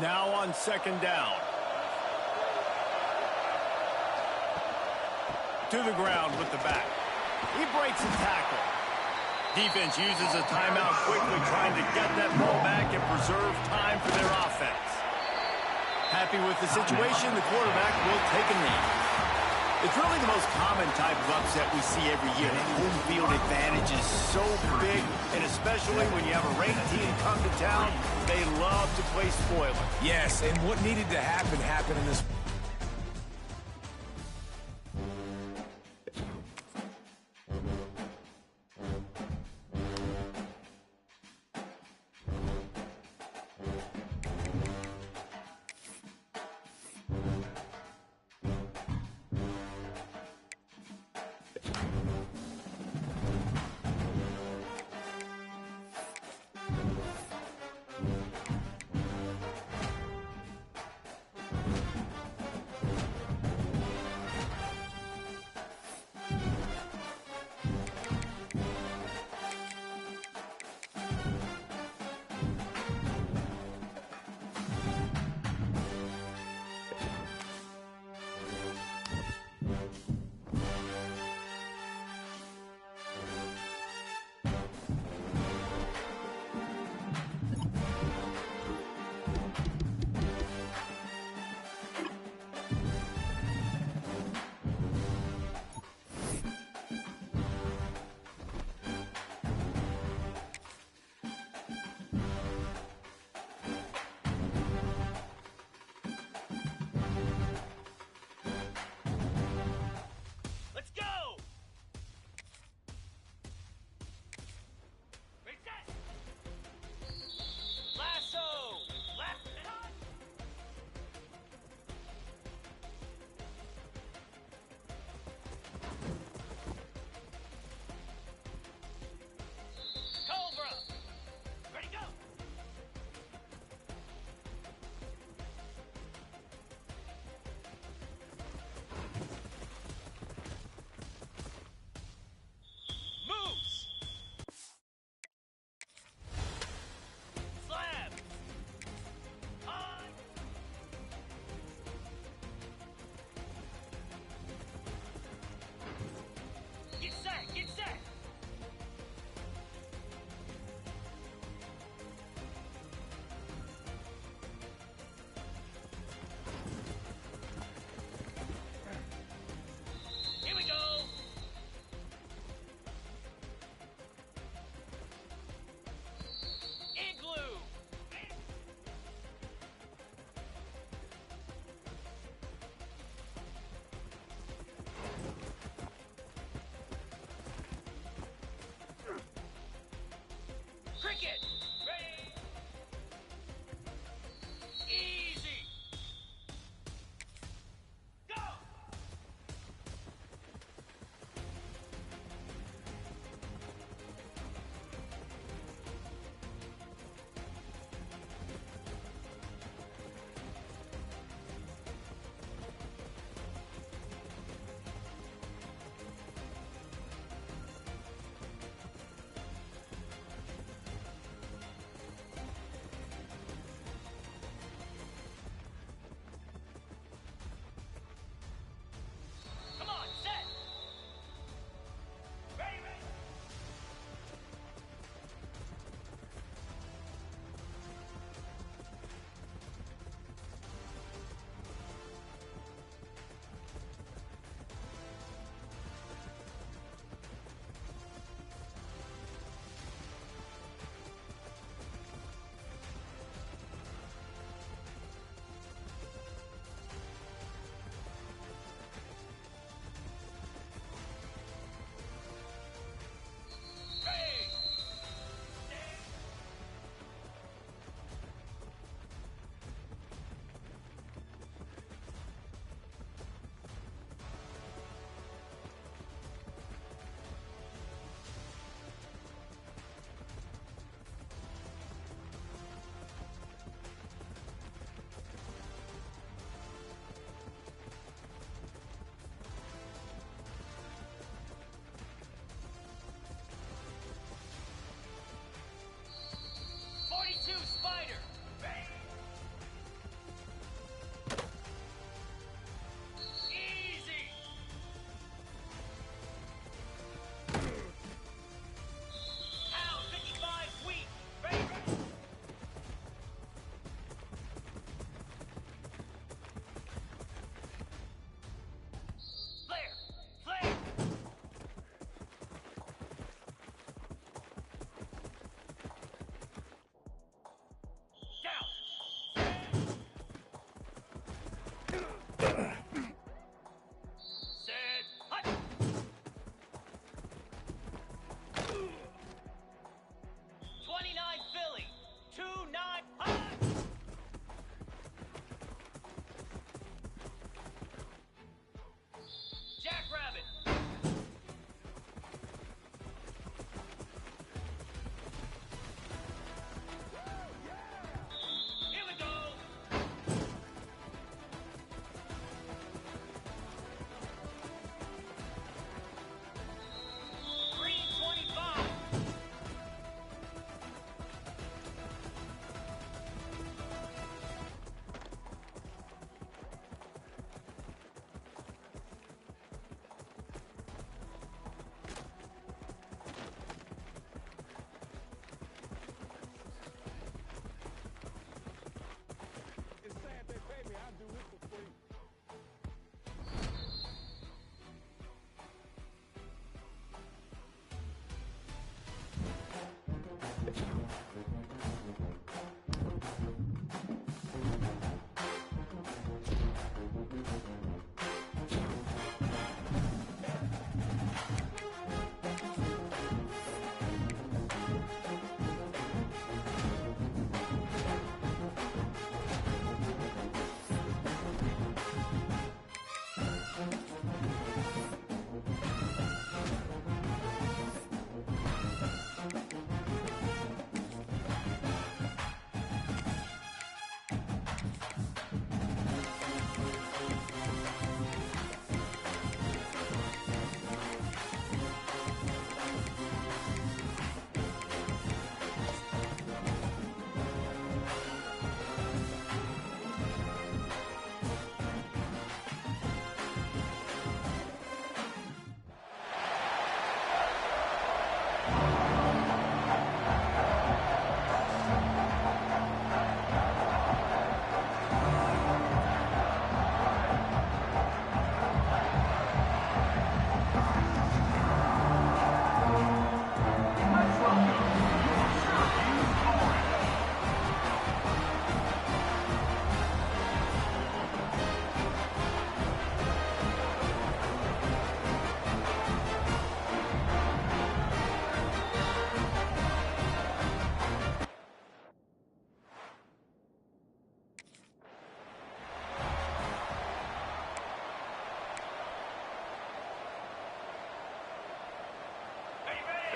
Now on second down. To the ground with the back. He breaks a tackle. Defense uses a timeout quickly, trying to get that ball back and preserve time for their offense. Happy with the situation, the quarterback will take a knee. It's really the most common type of upset we see every year. That home field advantage is so big, and especially when you have a ranked team come to town, they love to play spoiler. Yes, and what needed to happen happened in this.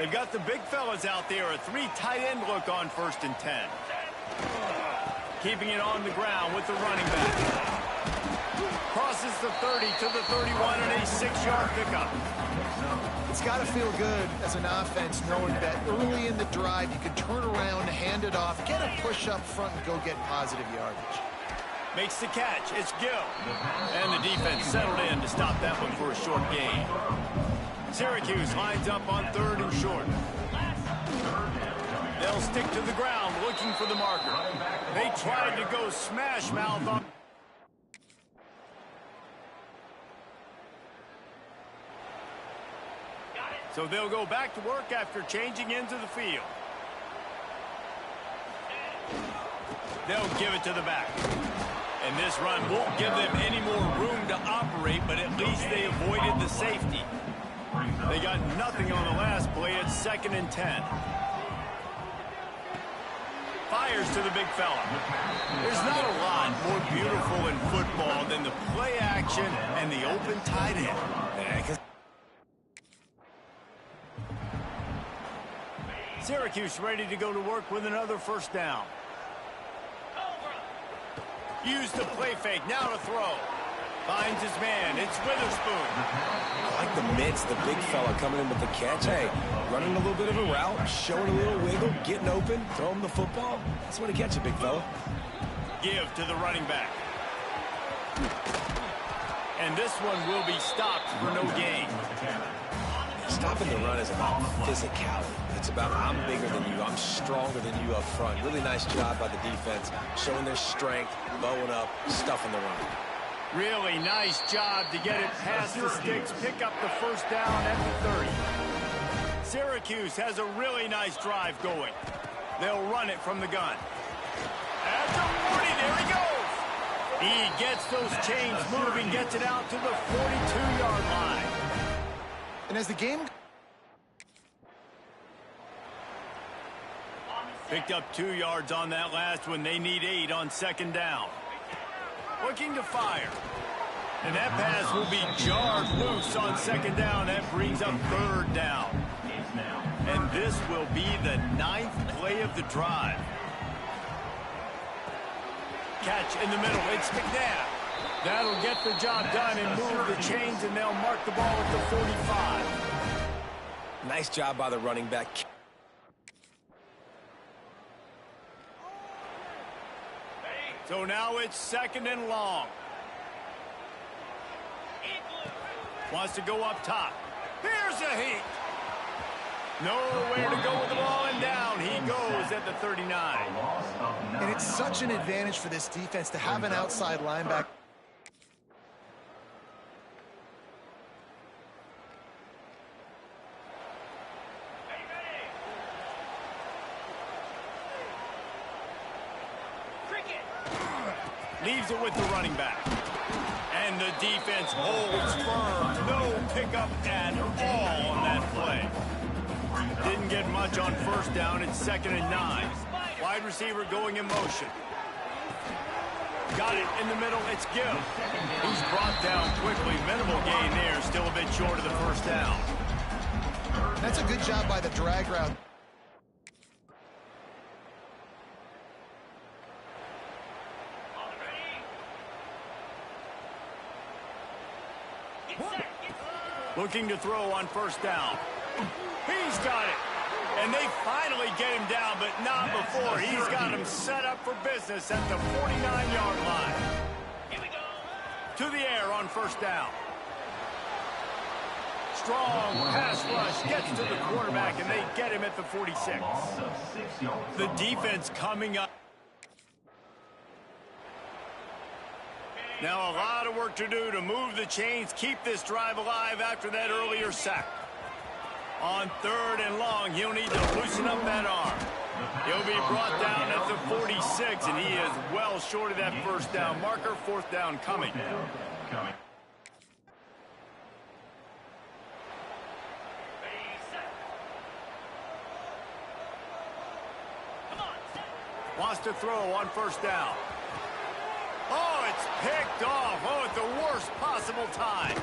They've got the big fellas out there, a 3 tight end look on 1st and 10. Keeping it on the ground with the running back. Crosses the 30 to the 31 and a 6-yard pickup. It's got to feel good as an offense knowing that early in the drive you can turn around, hand it off, get a push up front, and go get positive yardage. Makes the catch. It's Gill. And the defense settled in to stop that one for a short gain. Syracuse lines up on 3rd and short. They'll stick to the ground looking for the marker. They tried to go smash mouth on. So they'll go back to work after changing into the field. They'll give it to the back. And this run won't give them any more room to operate, but at least they avoided the safety. They got nothing on the last play. It's 2nd and 10. Fires to the big fella. There's not a lot more beautiful in football than the play action and the open tight end. Syracuse ready to go to work with another 1st down. Use the play fake, now to throw. Finds his man, it's Witherspoon. I like the mitts, the big fella coming in with the catch. Hey, running a little bit of a route, showing a little wiggle, getting open, throw him the football. That's the way to catch it, big fella. Give to the running back. And this one will be stopped for no gain. Stopping the run is about physicality. It's about I'm bigger than you, I'm stronger than you up front. Really nice job by the defense, showing their strength, bowing up, stuffing the run. Really nice job to get it past the sticks, pick up the 1st down at the 30. Syracuse has a really nice drive going. They'll run it from the gun. At the 40, there he goes. He gets those chains moving, gets it out to the 42-yard line. And as the game... Picked up 2 yards on that last one. They need 8 on 2nd down. Looking to fire. And that pass will be jarred loose on 2nd down. That brings up 3rd down. And this will be the 9th play of the drive. Catch in the middle. It's McNabb. That'll get the job done and move the chains, and they'll mark the ball at the 45. Nice job by the running back. So now it's 2nd and long. Wants to go up top. Here's a heat. Nowhere to go with the ball, and down he goes at the 39. And it's such an advantage for this defense to have an outside linebacker. Leaves it with the running back. And the defense holds firm. No pickup at all on that play. Didn't get much on 1st down. It's 2nd and 9. Wide receiver going in motion. Got it in the middle. It's Gill. He's brought down quickly. Minimal gain there. Still a bit short of the 1st down. That's a good job by the drag route. Looking to throw on 1st down. He's got it. And they finally get him down, but not before. He's got him set up for business at the 49-yard line. Here we go. To the air on 1st down. Strong pass rush gets to the quarterback, and they get him at the 46. The defense coming up. Now a lot of work to do to move the chains, keep this drive alive after that earlier sack. On 3rd and long, he'll need to loosen up that arm. He'll be brought down at the 46, and he is well short of that 1st down marker. 4th down coming. Wants to throw on 1st down. Oh, it's picked off. Oh, at the worst possible time.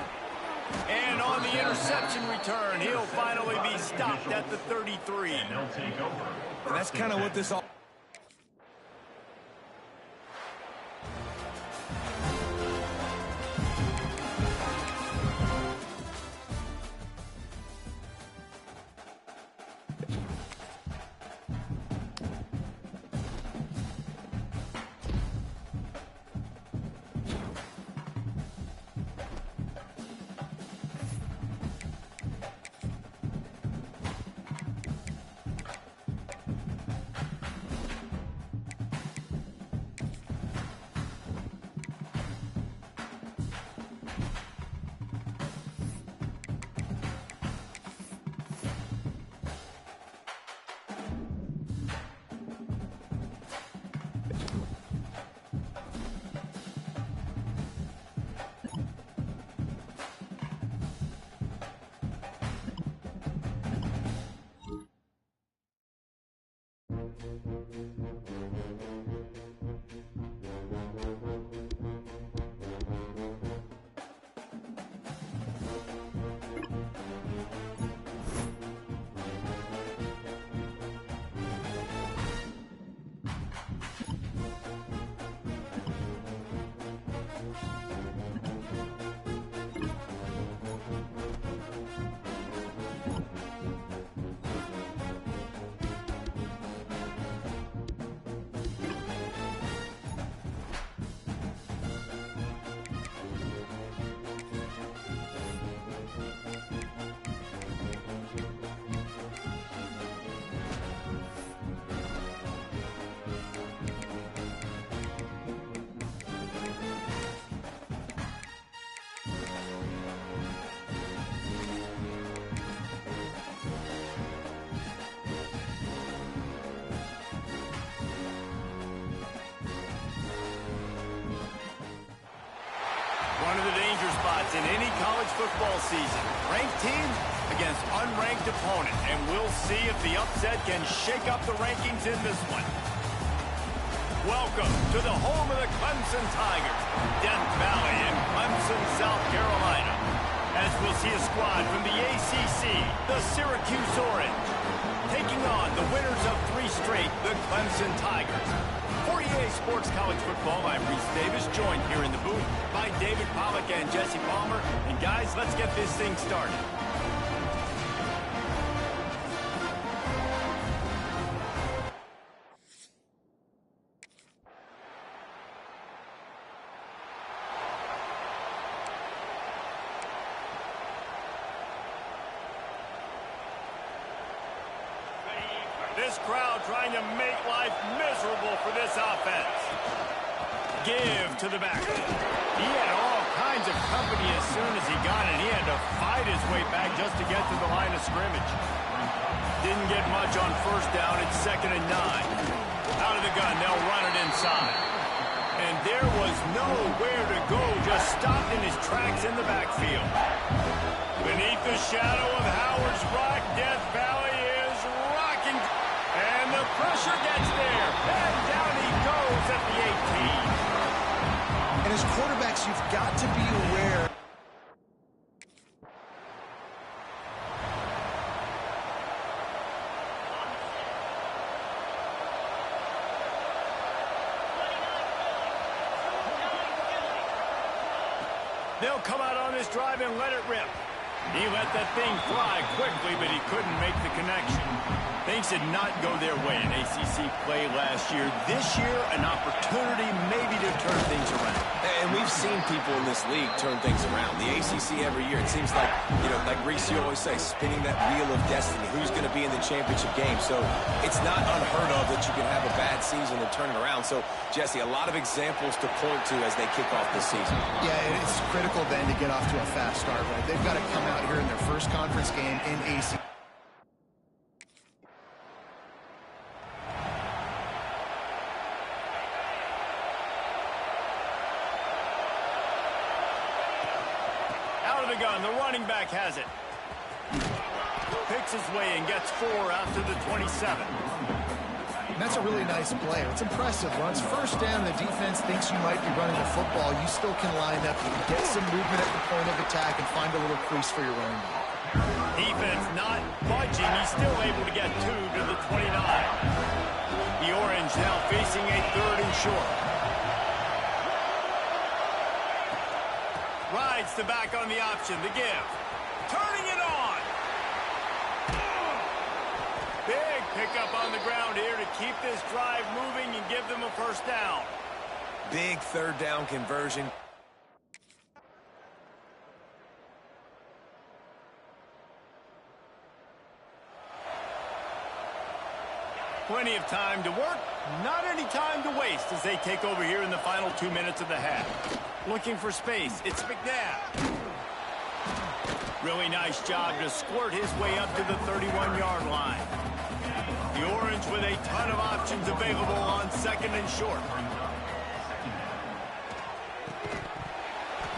And on the interception return, he'll finally be stopped at the 33. And they'll take over. And that's kind of what this all... One of the danger spots in any college football season. Ranked team against unranked opponent. And we'll see if the upset can shake up the rankings in this one. Welcome to the home of the Clemson Tigers, Death Valley in Clemson, South Carolina. As we'll see a squad from the ACC, the Syracuse Orange, taking on the winners of 3 straight, the Clemson Tigers. For EA Sports College Football, I'm Reese Davis, joined here in the booth by David Pollack and Jesse Palmer. And guys, let's get this thing started. This crowd trying to make life miserable for this offense. Give to the back. He had all kinds of company as soon as he got it. He had to fight his way back just to get to the line of scrimmage. Didn't get much on first down. It's 2nd and 9. Out of the gun, they'll run it inside. And there was nowhere to go, just stopped in his tracks in the backfield. Beneath the shadow of Howard's Rock, Death Valley is rocking. And the pressure gets there. And down he goes at the 18. And as quarterbacks, you've got to be aware. They'll come out on this drive and let it rip. He let that thing fly quickly, but he couldn't make the connection. Things did not go their way in ACC play last year. This year, an opportunity maybe to turn things around. And we've seen people in this league turn things around. The ACC every year, it seems like, you know, like Reese, you always say, spinning that wheel of destiny. Who's going to be in the championship game? So it's not unheard of that you can have a bad season and turn it around. So, Jesse, a lot of examples to point to as they kick off this season. Yeah, it's critical then to get off to a fast start, right? They've got to come out here in their first conference game in ACC. Gun. The running back has it. Picks his way and gets 4 after the 27. And that's a really nice play. It's impressive. Once first down, the defense thinks you might be running the football. You still can line up. You can get some movement at the point of attack and find a little crease for your running back. Defense not budging. He's still able to get 2 to the 29. The Orange now facing a 3rd and short. Rides the back on the option. The give. Turning it on. Big pickup on the ground here to keep this drive moving and give them a first down. Big 3rd down conversion. Plenty of time to work, not any time to waste as they take over here in the final 2 minutes of the half. Looking for space, it's McNabb. Really nice job to squirt his way up to the 31-yard line. The Orange with a ton of options available on 2nd and short.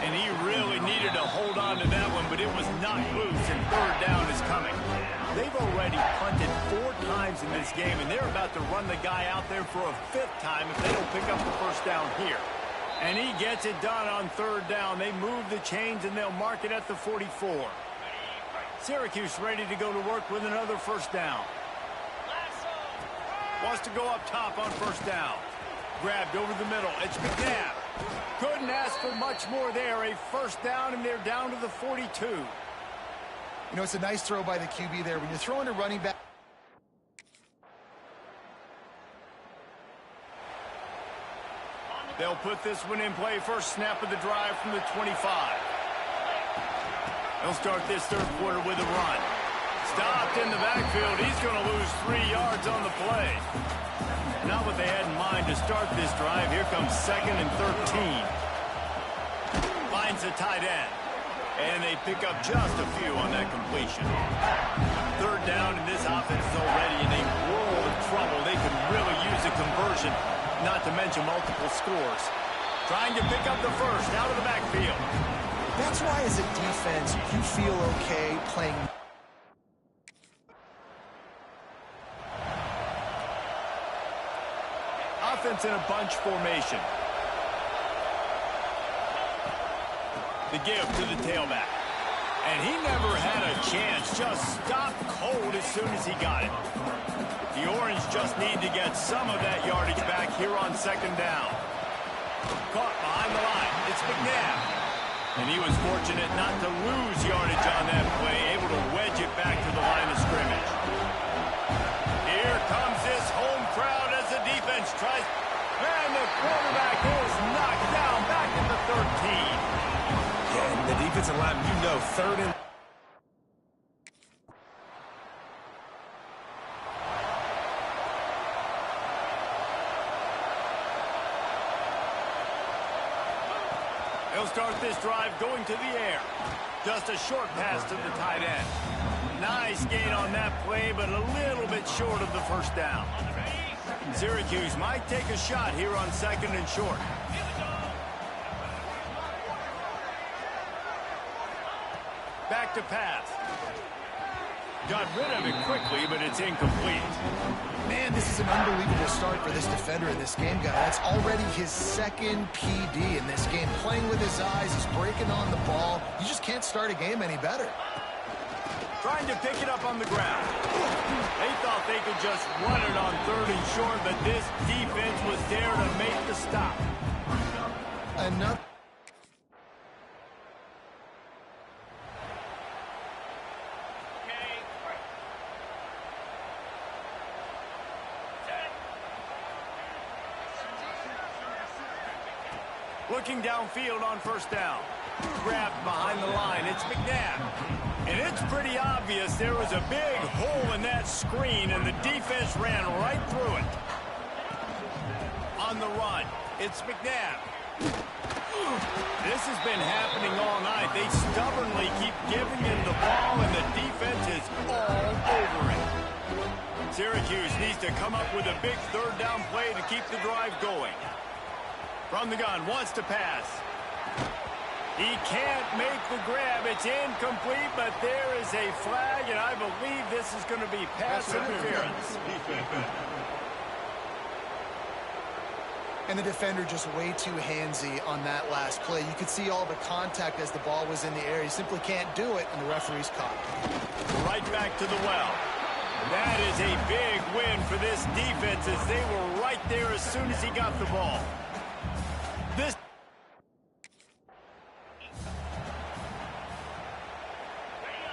And he really needed to hold on to that one, but it was knocked loose, and 3rd down is coming. They've already punted 4 times in this game, and they're about to run the guy out there for a 5th time if they don't pick up the first down here. And he gets it done on 3rd down. They move the chains, and they'll mark it at the 44. Syracuse ready to go to work with another first down. Wants to go up top on first down. Grabbed over the middle. It's McNabb. Couldn't ask for much more there. A first down, and they're down to the 42. You know, it's a nice throw by the QB there. When you're throwing a running back, they'll put this one in play. First snap of the drive from the 25. They'll start this 3rd quarter with a run. Stopped in the backfield. He's going to lose 3 yards on the play. Not what they had in mind to start this drive. Here comes 2nd and 13. Finds a tight end. And they pick up just a few on that completion. 3rd down, and this offense is already in a world of trouble. They could really use a conversion, not to mention multiple scores. Trying to pick up the first out of the backfield. that's why as a defense, you feel okay playing. Offense in a bunch formation. The give to the tailback. And he never had a chance. Just stopped cold as soon as he got it. The Orange just need to get some of that yardage back here on 2nd down. Caught behind the line. It's McNabb. And he was fortunate not to lose yardage on that play, able to wedge it back to the line of scrimmage. Here comes this home crowd as the defense tries. And the quarterback is knocked down back at the 13. Yeah, and the defensive lineman, you know, 3rd and... They'll start this drive going to the air. Just a short pass to the tight end. Nice gain on that play, but a little bit short of the first down. Syracuse might take a shot here on 2nd and short. Back to pass. Got rid of it quickly, but it's incomplete. Man, this is an unbelievable start for this defender in this game, guy. That's already his 2nd PD in this game. Playing with his eyes, he's breaking on the ball. You just can't start a game any better. Trying to pick it up on the ground. They thought they could just run it on 3rd and short, but this defense was there to make the stop. Enough. Looking downfield on first down. Grabbed behind the line. It's McNabb. And it's pretty obvious there was a big hole in that screen, and the defense ran right through it. On the run, it's McNabb. This has been happening all night. They stubbornly keep giving him the ball, and the defense is all over it. Syracuse needs to come up with a big 3rd down play to keep the drive going. From the gun, wants to pass. He can't make the grab. It's incomplete, but there is a flag, and I believe this is going to be pass interference. And the defender just way too handsy on that last play. You could see all the contact as the ball was in the air. He simply can't do it, and the referee's caught it. Right back to the well. That is a big win for this defense as they were right there as soon as he got the ball.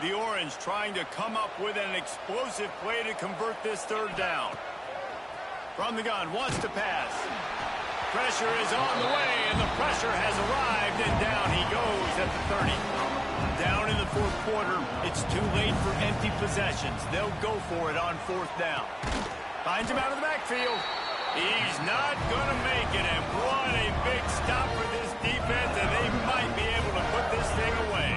The Orange trying to come up with an explosive play to convert this third down. From the gun, wants to pass. Pressure is on the way, and the pressure has arrived, and down he goes at the 30. Down in the fourth quarter, it's too late for empty possessions. They'll go for it on fourth down. Finds him out of the backfield. He's not going to make it, and what a big stop for this defense, and they might be able to put this thing away.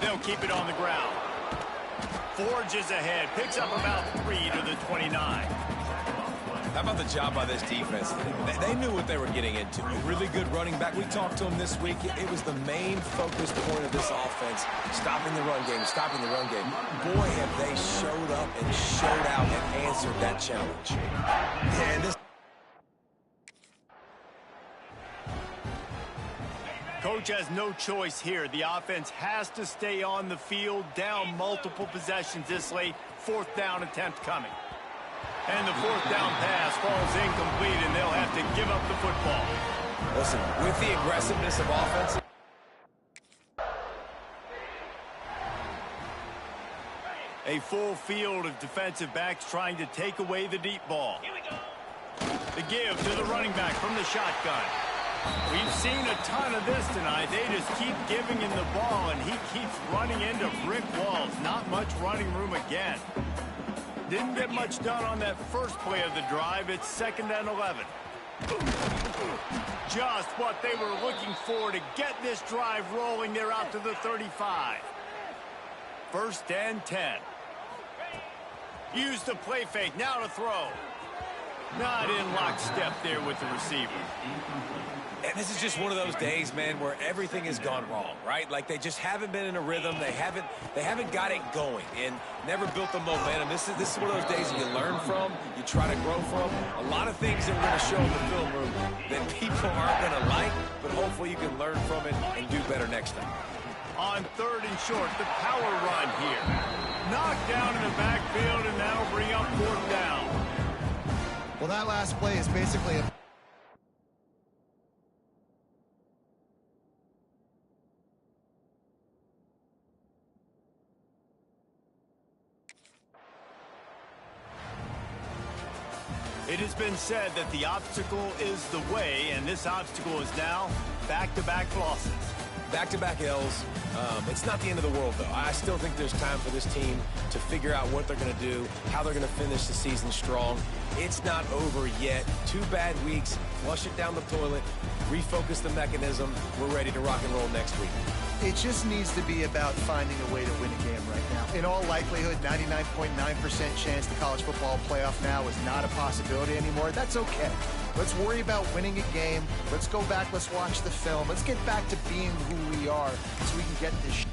They'll keep it on the ground. Forges ahead. Picks up about 3 to the 29. How about the job by this defense? They knew what they were getting into. A really good running back. We talked to him this week. It was the main focus point of this offense. Stopping the run game, stopping the run game. Boy, have they showed up and showed out and answered that challenge. And this Coach has no choice here. The offense has to stay on the field, down multiple possessions this late. Fourth down attempt coming. And the fourth down pass falls incomplete, and they'll have to give up the football. Listen, with the aggressiveness of offense, a full field of defensive backs trying to take away the deep ball. The give to the running back from the shotgun. We've seen a ton of this tonight. They just keep giving him the ball, and he keeps running into brick walls. Not much running room again. Didn't get much done on that first play of the drive. It's 2nd and 11. Just what they were looking for to get this drive rolling. They're out to the 35. 1st and 10. Use the play fake. Now to throw. Not in lockstep there with the receiver. and this is just one of those days, man, where everything has gone wrong, right? Like they just haven't been in a rhythm. They haven't got it going and never built the momentum. This is one of those days that you learn from, you try to grow from. A lot of things that we're going to show in the film room that people aren't going to like, but hopefully you can learn from it and do better next time. On 3rd and short, the power run here. Knocked down in the backfield, and that'll bring up 4th down. Well, that last play is basically a... It has been said that the obstacle is the way, and this obstacle is now back-to-back losses. Back-to-back L's. It's not the end of the world, though. I still think there's time for this team to figure out what they're going to do, how they're going to finish the season strong. It's not over yet. 2 bad weeks. Flush it down the toilet. Refocus the mechanism. We're ready to rock and roll next week. It just needs to be about finding a way to win a game right now. In all likelihood, 99.9% chance the college football playoff now is not a possibility anymore. That's okay. Let's worry about winning a game. Let's go back. Let's watch the film. Let's get back to being who we are so we can get this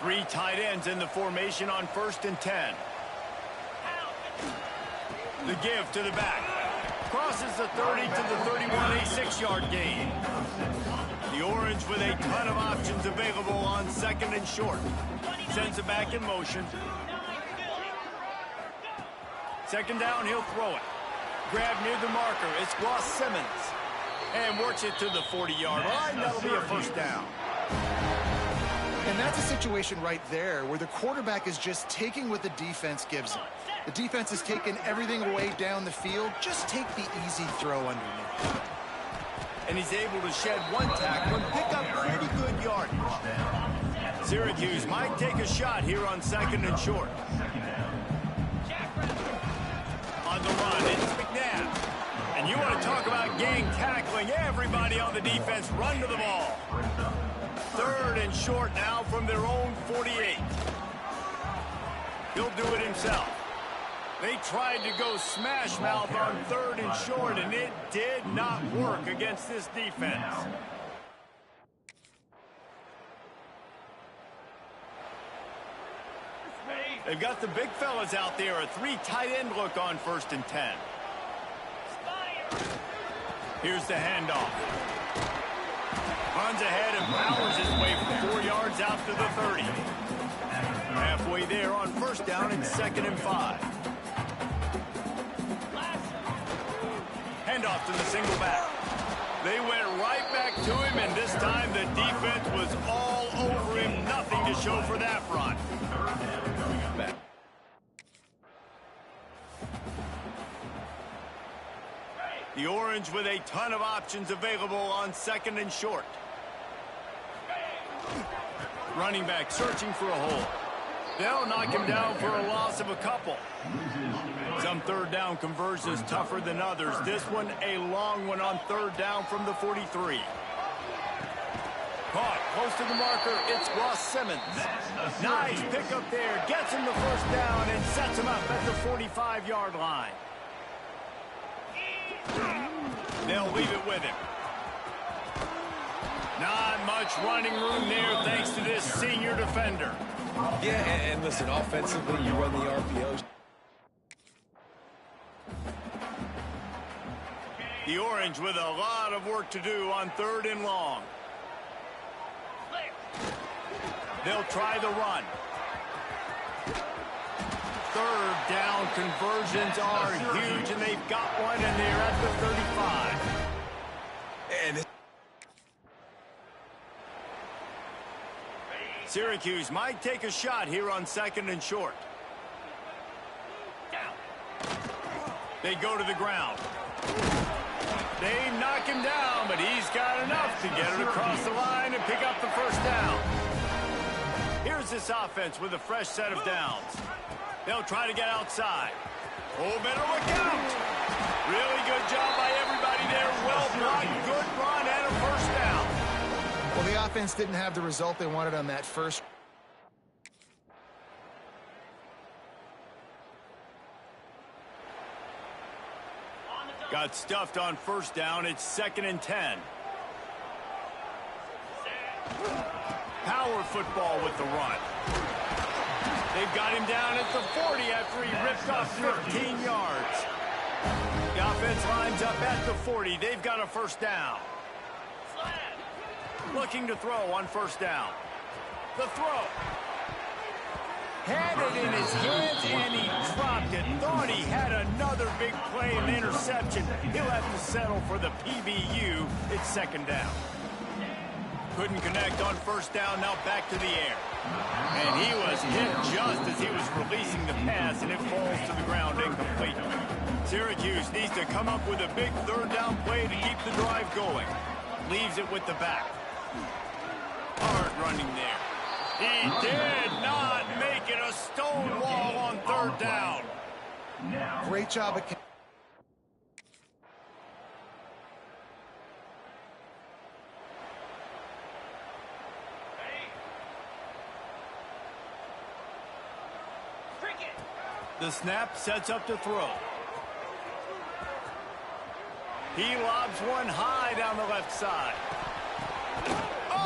Three tight ends in the formation on 1st and 10. The give to the back. Crosses the 30 to the 31, a 6-yard gain. The Orange with a ton of options available on 2nd and short. Sends it back in motion. 2nd down, he'll throw it. Grab near the marker. It's Ross Simmons. And works it to the 40-yard line. That'll be a 1st down. And that's a situation right there where the quarterback is just taking what the defense gives him. The defense is taking everything away down the field. Just take the easy throw underneath. And he's able to shed one tackle and pick up pretty good yardage. Syracuse might take a shot here on 2nd and short. On the run, it's McNabb. And you want to talk about gang tackling. Everybody on the defense run to the ball. 3rd and short now from their own 48. He'll do it himself. They tried to go smash mouth on 3rd and short, and it did not work against this defense. They've got the big fellas out there. A 3 tight end look on 1st and 10. Here's the handoff. Runs ahead and powers his way for 4 yards out to the 30. Halfway there on 1st down and 2nd and 5. Handoff to the single back. They went right back to him, and this time the defense was all over him. Nothing to show for that run. The Orange with a ton of options available on 2nd and short. Running back searching for a hole. They'll knock him down for a loss of a couple. Some 3rd down conversions tougher than others. This one a long one on 3rd down from the 43. Caught close to the marker. It's Ross Simmons. Nice pickup there. Gets him the 1st down and sets him up at the 45-yard line. They'll leave it with him. Not much running room there thanks to this senior defender. Yeah, and listen, offensively, you run the RPOs. The Orange with a lot of work to do on 3rd and long. They'll try the run. 3rd down conversions are huge, and they've got one, and they're at the 35. And Syracuse might take a shot here on 2nd and short. They go to the ground. They knock him down, but he's got enough to get it across the line and pick up the 1st down. Here's this offense with a fresh set of downs. They'll try to get outside. Oh, better look out. Really good job by everybody there. Well blocked, good run, and a 1st down. Well, the offense didn't have the result they wanted on that first. Got stuffed on 1st down. It's 2nd and 10. Power football with the run. They've got him down at the 40 after he ripped off 15 yards. The offense lines up at the 40. They've got a 1st down. Looking to throw on 1st down. The throw. Had it in his hands, and he dropped it. Thought he had another big play and interception. He'll have to settle for the PBU. It's 2nd down. Couldn't connect on 1st down. Now back to the air. And he was hit just as he was releasing the pass, and it falls to the ground incomplete. Syracuse needs to come up with a big 3rd down play to keep the drive going. Leaves it with the back. Hard running there. He did not make it a stone wall on 3rd down. Great job of... The snap sets up to throw. He lobs one high down the left side.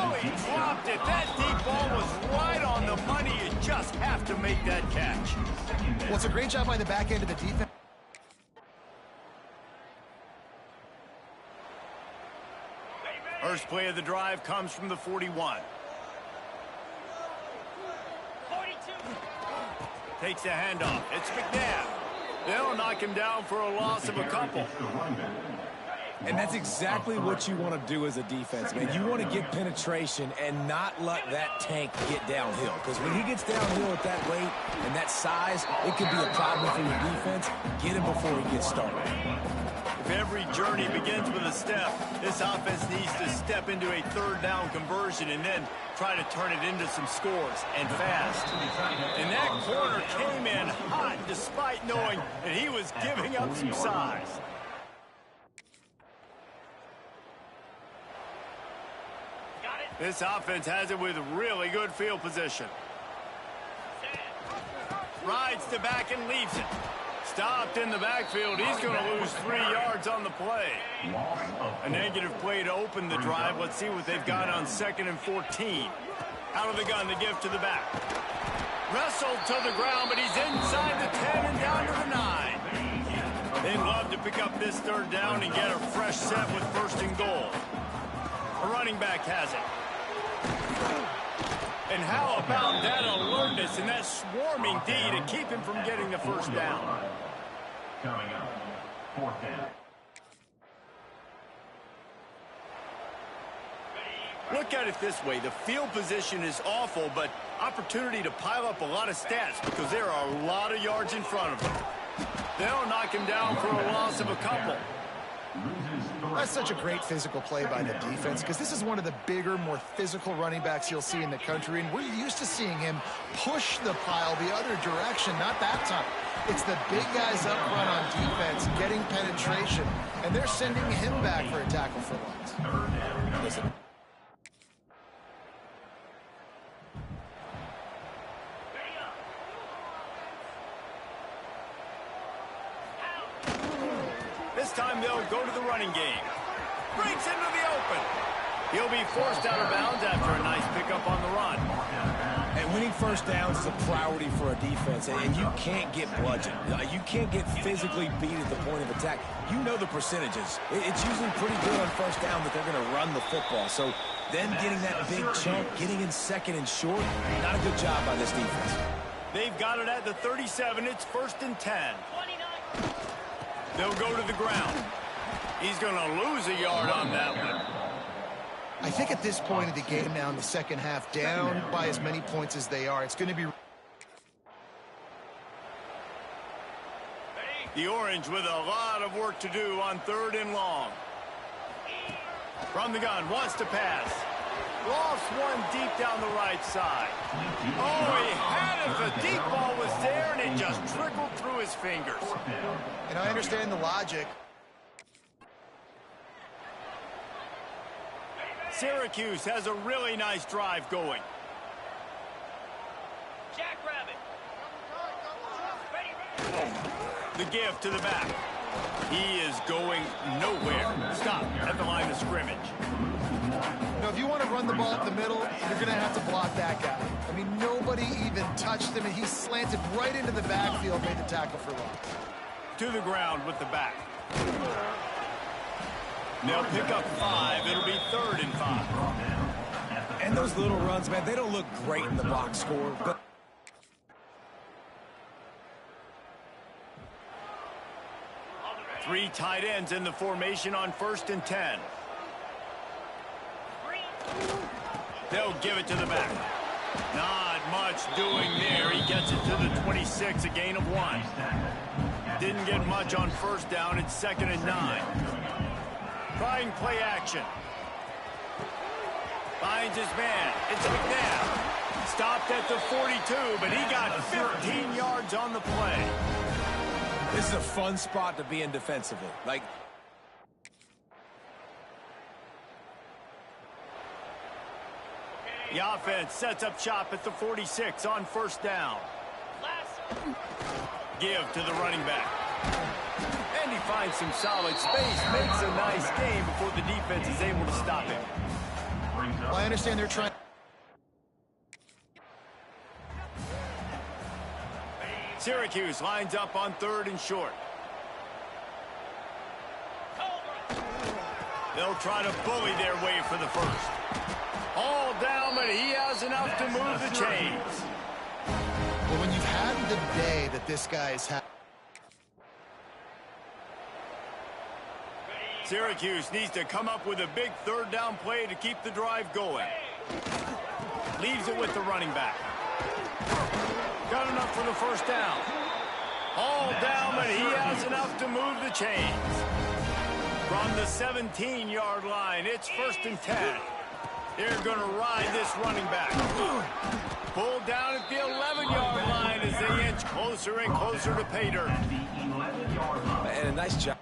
Oh, he dropped it. That deep ball was right on the money. You just have to make that catch. Well, it's a great job by the back end of the defense. First play of the drive comes from the 41. 42. Takes the handoff. It's McNabb. They'll knock him down for a loss of a couple. And that's exactly what you want to do as a defense, man. You want to get penetration and not let that tank get downhill. Because when he gets downhill at that weight and that size, it could be a problem for your defense. Get him before he gets started. If every journey begins with a step, this offense needs to step into a third down conversion and then try to turn it into some scores, and fast. And that corner came in hot despite knowing that he was giving up some size. This offense has it with really good field position. Rides to back and leaves it. Stopped in the backfield. He's going to lose 3 yards on the play. A negative play to open the drive. Let's see what they've got on 2nd and 14. Out of the gun, the give to the back. Wrestled to the ground, but he's inside the 10 and down to the 9. They'd love to pick up this third down and get a fresh set with 1st and goal. A running back has it. And how about that alertness and that swarming D to keep him from getting the first down? Coming up, 4th down. Look at it this way. The field position is awful, but opportunity to pile up a lot of stats because there are a lot of yards in front of them. They'll knock him down for a loss of a couple. That's such a great physical play by the defense because this is one of the bigger, more physical running backs you'll see in the country, and we're used to seeing him push the pile the other direction, not that time. It's the big guys up front on defense getting penetration, and they're sending him back for a tackle for loss. Listen. This time they'll go to the running game. Breaks into the open. He'll be forced out of bounds after a nice pickup on the run. And winning first downs is a priority for a defense, and you can't get bludgeoned. You can't get physically beat at the point of attack. You know the percentages. It's usually pretty good on first down that they're going to run the football. So then getting that big chunk, getting in 2nd and short, not a good job by this defense. They've got it at the 37. It's 1st and 10. They'll go to the ground. He's going to lose a yard on that one. I think at this point of the game now in the second half, down by as many points as they are, it's going to be... The Orange with a lot of work to do on 3rd and long. From the gun, wants to pass. Lost one deep down the right side. Oh, he had it. The deep ball was there, and it just trickled through his fingers. And I understand the logic. Syracuse has a really nice drive going. Jackrabbit. The give to the back. He is going nowhere. Stop at the line of scrimmage. You know, if you want to run the ball up the middle, you're going to have to block that guy. I mean, nobody even touched him, and he slanted right into the backfield, made the tackle for loss. To the ground with the back. They'll pick up 5. It'll be 3rd and 5. And those little runs, man, they don't look great in the box score, but... Three tight ends in the formation on 1st and 10. They'll give it to the back. Not much doing there. He gets it to the 26, a gain of 1. Didn't get much on 1st down. It's 2nd and 9. Trying play action. Finds his man. It's McNabb. Stopped at the 42, but he got 15 yards on the play. This is a fun spot to be in defensively. Like, the offense sets up shop at the 46 on 1st down. Give to the running back. And he finds some solid space, makes a nice game before the defense is able to stop him. brings up. Well, I understand they're trying. Syracuse lines up on 3rd and short. They'll try to bully their way for the first. All down, but he has enough to move the chains. Well, when you've had the day that this guy's had. Syracuse needs to come up with a big 3rd down play to keep the drive going. Leaves it with the running back. Got enough for the first down. All down, but he has enough to move the chains. From the 17-yard line, it's 1st and 10. They're going to ride this running back. Pulled down at the 11-yard line as they inch closer and closer to pay dirt. And a nice job.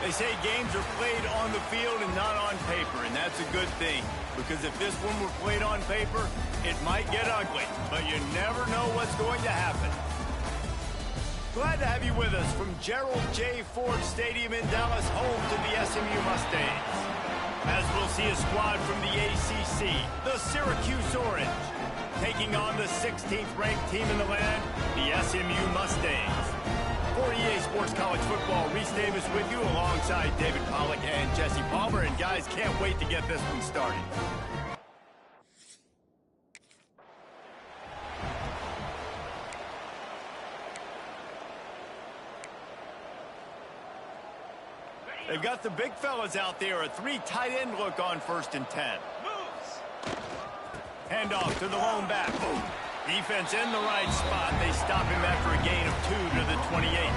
They say games are played on the field and not on paper, and that's a good thing. Because if this one were played on paper, it might get ugly. But you never know what's going to happen. Glad to have you with us from Gerald J. Ford Stadium in Dallas, home to the SMU Mustangs. As we'll see a squad from the ACC, the Syracuse Orange, taking on the 16th ranked team in the land, the SMU Mustangs. For EA Sports College Football, Reese Davis with you alongside David Pollack and Jesse Palmer. And guys, can't wait to get this one started. They've got the big fellas out there, a 3 tight end look on 1st and 10. Handoff to the lone back. Defense in the right spot. They stop him after a gain of 2 to the 28.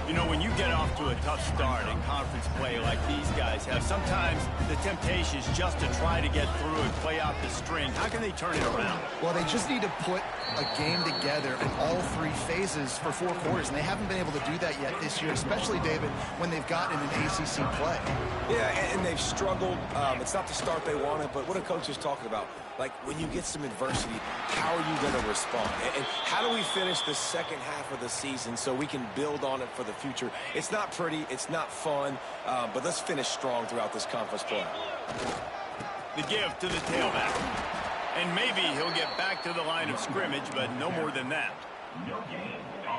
You know, when you get off to a tough start in conference play like these guys have, sometimes the temptation is just to try to get through and play out the string. How can they turn it around? Well, they just need to put a game together in all three phases for 4 quarters, and they haven't been able to do that yet this year, especially, David, when they've gotten an ACC play. Yeah, and they've struggled. It's not the start they wanted, but what a coach is talking about. Like, when you get some adversity, how are you going to respond? And how do we finish the second half of the season so we can build on it for the future? It's not pretty, it's not fun, but let's finish strong throughout this conference play. The give to the tailback. And maybe he'll get back to the line of scrimmage, but no more than that.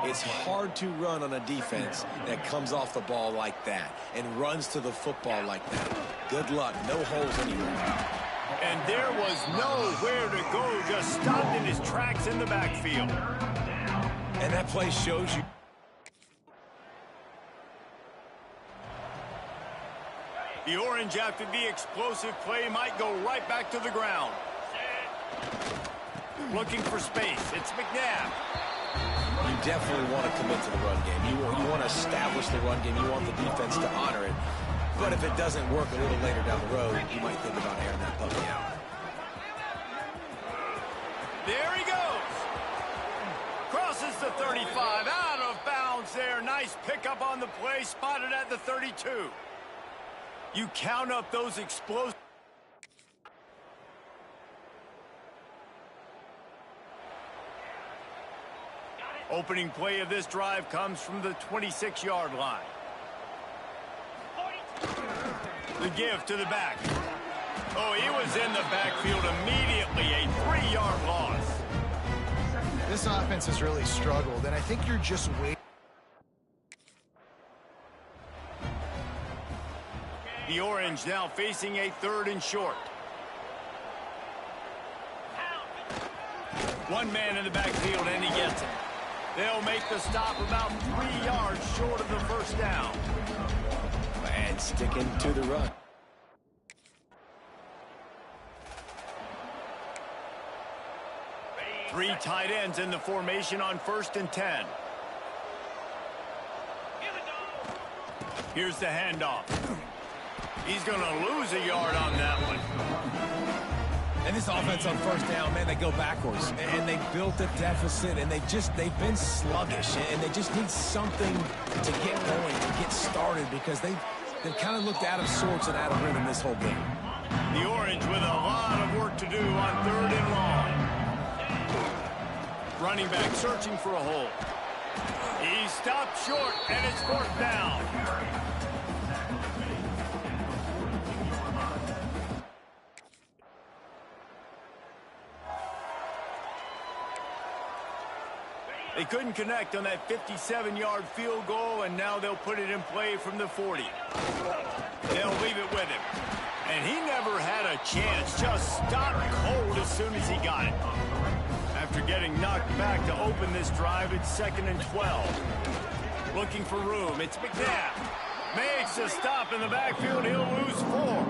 It's hard to run on a defense that comes off the ball like that and runs to the football like that. Good luck. No holes anywhere. And there was nowhere to go, just stopped in his tracks in the backfield. And that play shows you. The Orange, after the explosive play, might go right back to the ground. Looking for space. It's McNabb. You definitely want to commit to the run game. You want to establish the run game. You want the defense to honor it. But if it doesn't work a little later down the road, you might think about airing that puppy out. There he goes. Crosses the 35. Out of bounds there. Nice pickup on the play. Spotted at the 32. You count up those explosive. Opening play of this drive comes from the 26-yard line. The give to the back. Oh, he was in the backfield immediately. A 3-yard loss. This offense has really struggled, and I think you're just waiting. The Orange now facing a 3rd and short. One man in the backfield, and he gets it. They'll make the stop about 3 yards short of the first down. And sticking to the run. Three tight ends in the formation on 1st and 10. Here's the handoff. He's going to lose a yard on that one. And this offense on 1st down, man, they go backwards. And they built a deficit, and they've been sluggish. And they just need something to get going, to get started, because they've kind of looked out of sorts and out of rhythm this whole game. The Orange with a lot of work to do on 3rd and long. Running back searching for a hole. He stopped short, and it's 4th down. They couldn't connect on that 57-yard field goal, and now they'll put it in play from the 40. They'll leave it with him. And he never had a chance, just stopped cold as soon as he got it. After getting knocked back to open this drive, it's 2nd and 12. Looking for room, it's McNabb. Makes a stop in the backfield, he'll lose 4.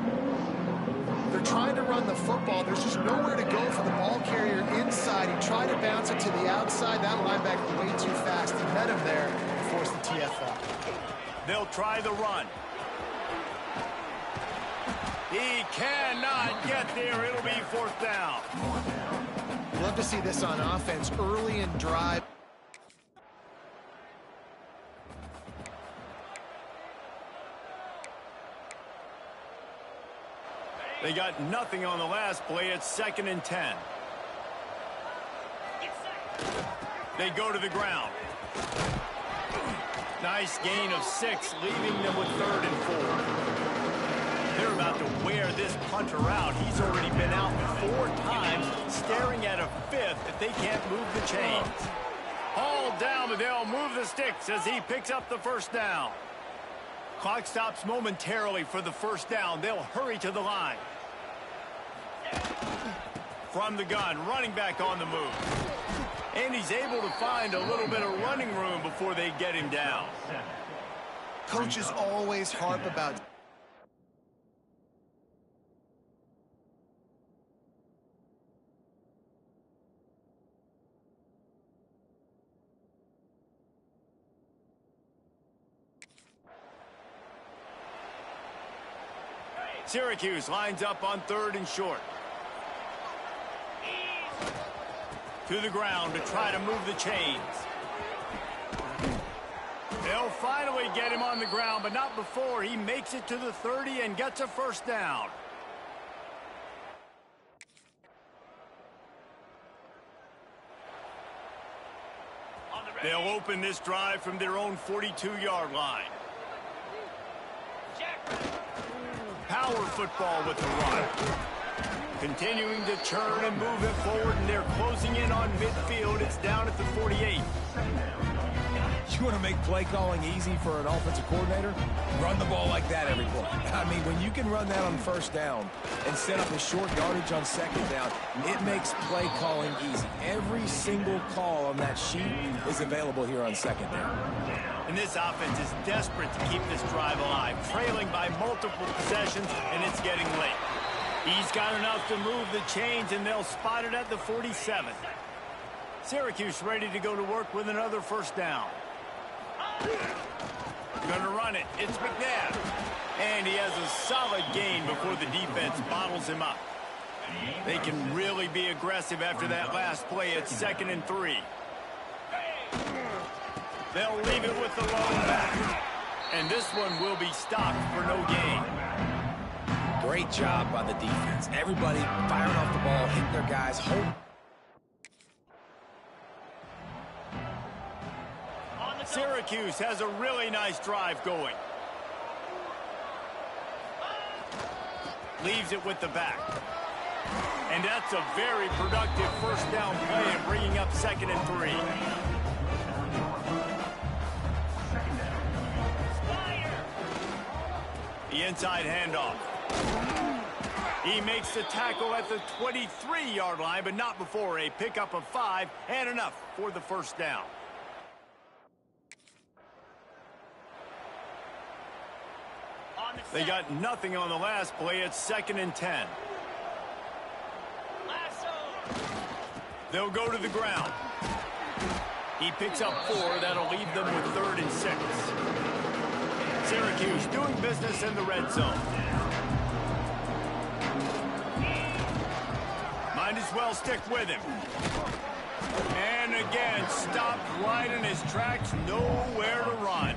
They're trying to run the football. There's just nowhere to go for the ball carrier inside. He tried to bounce it to the outside. That linebacker way too fast. He met him there and forced the TFL. They'll try the run. He cannot get there. It'll be 4th down. Love to see this on offense early in drive. They got nothing on the last play. It's 2nd and 10. They go to the ground. Nice gain of 6, leaving them with 3rd and 4. They're about to wear this punter out. He's already been out 4 times, staring at a 5th if they can't move the chains. Hauled down, but they'll move the sticks as he picks up the 1st down. Clock stops momentarily for the 1st down. They'll hurry to the line. From the gun, running back on the move. And he's able to find a little bit of running room before they get him down. Coaches always harp about Syracuse lines up on 3rd and short. To the ground to try to move the chains. They'll finally get him on the ground, but not before he makes it to the 30 and gets a first down. They'll open this drive from their own 42-yard line. Power football with the run. Continuing to churn and move it forward, and they're closing in on midfield. It's down at the 48. You want to make play calling easy for an offensive coordinator? Run the ball like that every play. I mean, when you can run that on first down and set up a short yardage on second down, it makes play calling easy. Every single call on that sheet is available here on second down. And this offense is desperate to keep this drive alive, trailing by multiple possessions, and it's getting late. He's got enough to move the chains, and they'll spot it at the 47. Syracuse ready to go to work with another first down. Gonna run it. It's McNabb. And he has a solid gain before the defense bottles him up. They can really be aggressive after that last play. It's 2nd and 3. They'll leave it with the lone back. And this one will be stopped for no gain. Great job by the defense. Everybody firing off the ball, hitting their guys, holding. Syracuse has a really nice drive going. Leaves it with the back. And that's a very productive first down play and bringing up 2nd and 3. The inside handoff. He makes the tackle at the 23-yard line, but not before a pickup of 5 and enough for the first down. They got nothing on the last play. It's 2nd and 10. They'll go to the ground. He picks up 4. That'll leave them with 3rd and 6. Syracuse doing business in the red zone. Might as well stick with him. And again, stopped right in his tracks. Nowhere to run.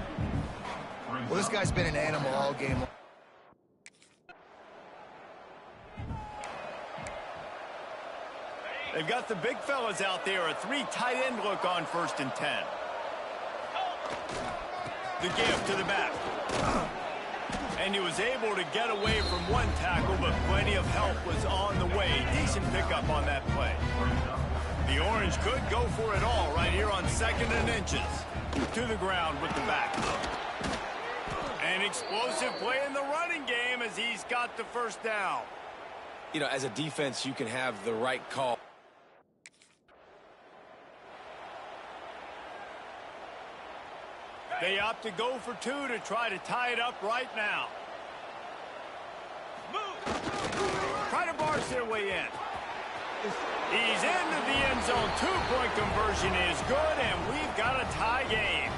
Well, this guy's been an animal all game long. They've got the big fellas out there. A 3 tight end look on 1st and 10. The give to the back. And he was able to get away from one tackle, but plenty of help was on the way. Decent pickup on that play. The Orange could go for it all right here on 2nd and inches. To the ground with the back. An explosive play in the running game as he's got the first down. You know, as a defense, you can have the right call. They opt to go for 2 to try to tie it up right now. Try to barge their way in. He's into the end zone. 2-point conversion is good, and we've got a tie game.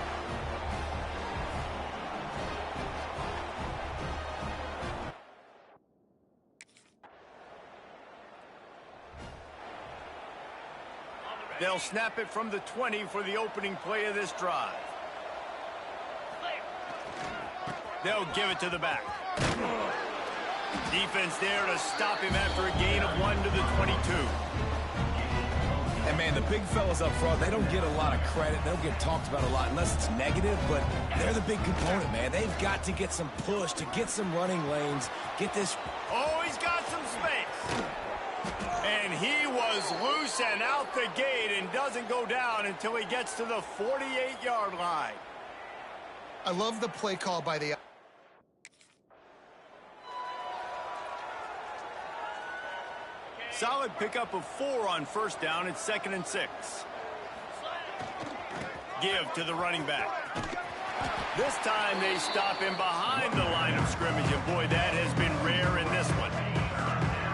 They'll snap it from the 20 for the opening play of this drive. They'll give it to the back. Defense there to stop him after a gain of 1 to the 22. And, man, the big fellas up front, they don't get a lot of credit. They don't get talked about a lot unless it's negative, but they're the big component, man. They've got to get some push, to get some running lanes, get this. Oh, he's got some space. And he was loose and out the gate and doesn't go down until he gets to the 48-yard line. I love the play call by the... Solid pickup of 4 on first down. It's 2nd and 6. Give to the running back. This time they stop him behind the line of scrimmage, and boy, that has been rare in this one.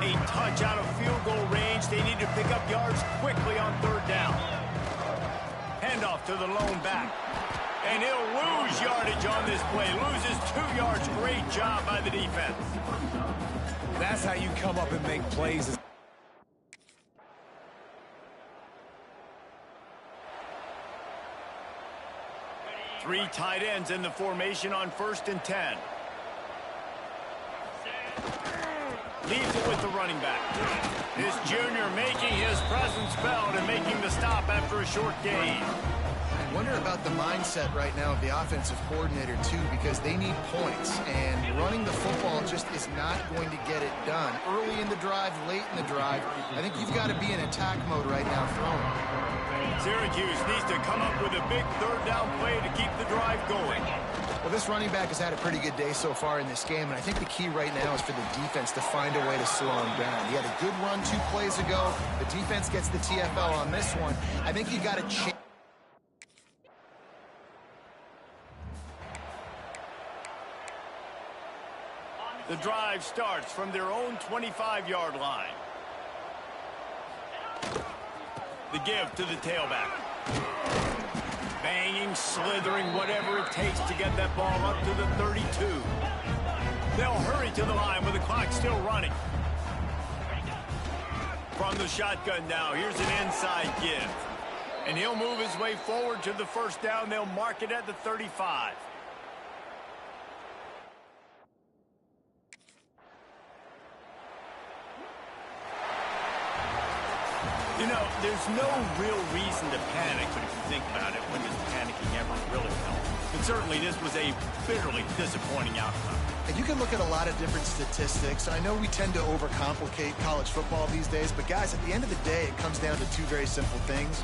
A touch out of field goal range. They need to pick up yards quickly on 3rd down. Handoff to the lone back. And he'll lose yardage on this play. Loses 2 yards. Great job by the defense. That's how you come up and make plays. Three tight ends in the formation on 1st and 10. Leaves it with the running back. This junior making his presence felt and making the stop after a short gain. I wonder about the mindset right now of the offensive coordinator, too, because they need points, and running the football just is not going to get it done. Early in the drive, late in the drive, I think you've got to be in attack mode right now throwing. Syracuse needs to come up with a big third down play to keep the drive going. Well, this running back has had a pretty good day so far in this game, and I think the key right now is for the defense to find a way to slow him down. He had a good run 2 plays ago. The defense gets the TFL on this one. I think you got to change. The drive starts from their own 25-yard line. The give to the tailback. Banging, slithering, whatever it takes to get that ball up to the 32. They'll hurry to the line with the clock still running. From the shotgun now, here's an inside give. And he'll move his way forward to the first down. They'll mark it at the 35. You know, there's no real reason to panic, but if you think about it, when does panicking ever really help? But certainly this was a bitterly disappointing outcome. And you can look at a lot of different statistics. I know we tend to overcomplicate college football these days, but guys, at the end of the day, it comes down to 2 very simple things.